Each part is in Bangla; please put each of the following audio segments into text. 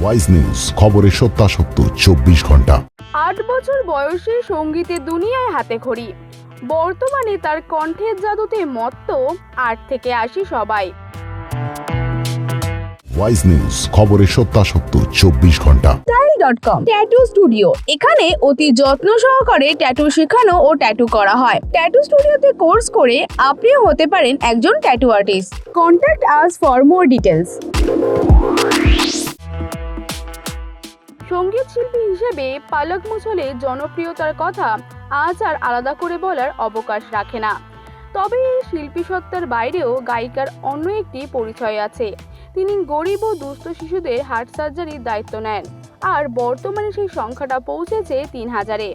ওয়াইজ নিউজ, খবরের সত্যাসত্য 24 ঘন্টা। 8 বছর বয়সে সঙ্গীতের দুনিয়ায় হাতেখড়ি, বর্তমানে তার কণ্ঠের জাদুতে মত্ত 8 থেকে 80 সবাই। ওয়াইজ নিউজ, খবরের সত্যাসত্য 24 ঘন্টা। style.com ট্যাটু স্টুডিও, এখানে অতি যত্ন সহকারে ট্যাটু শেখানো ও ট্যাটু করা হয়। ট্যাটু স্টুডিওতে কোর্স করে আপনিও হতে পারেন একজন tattoo artist. Contact us for more details. সঙ্গীত শিল্পী হিসেবে পালক মুছলের জনপ্রিয়তার কথা আজ আর আলাদা করে বলার অবকাশ রাখে না। তবে এই শিল্পী সত্তার বাইরেও গায়িকার অন্য একটি পরিচয় আছে। তিনি গরিব ও দুস্থ শিশুদের হার্ট সার্জারির দায়িত্ব নেন, আর বর্তমানে সেই সংখ্যাটা পৌঁছেছে 3000-এ।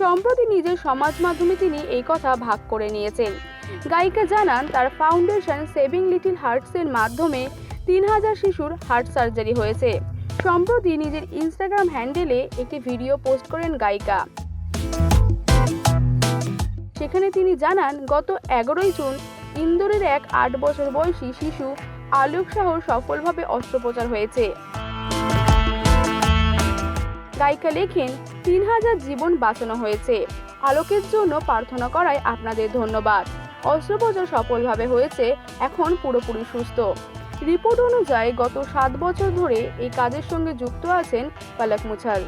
সম্প্রতি নিজের সমাজ মাধ্যমে তিনি এই কথা ভাগ করে নিয়েছেন। গায়িকা জানান, তার ফাউন্ডেশন সেভিং লিটল হার্টসের মাধ্যমে 3000 শিশুর হার্ট সার্জারি হয়েছে। সম্প্রতি নিজের ইনস্টাগ্রাম হ্যান্ডেলে একটি ভিডিও পোস্ট করেন গায়িকা। সেখানে তিনি জানান, গত 11ই জুন ইন্দোরের এক 8 বছর বয়সী শিশু আলোক শাহর সফলভাবে অস্ত্রোপচার হয়েছে। গায়িকা লেখেন, 3000 জীবন বাঁচানো হয়েছে। আলোকের জন্য প্রার্থনা করায় আপনাদের ধন্যবাদ। অস্ত্রোপচার সফলভাবে হয়েছে, এখন পুরোপুরি সুস্থ। রিপোর্ট অনুযায়ী গত 7 বছর ধরে এই কাজের সঙ্গে যুক্ত আছেন পালক মুছল।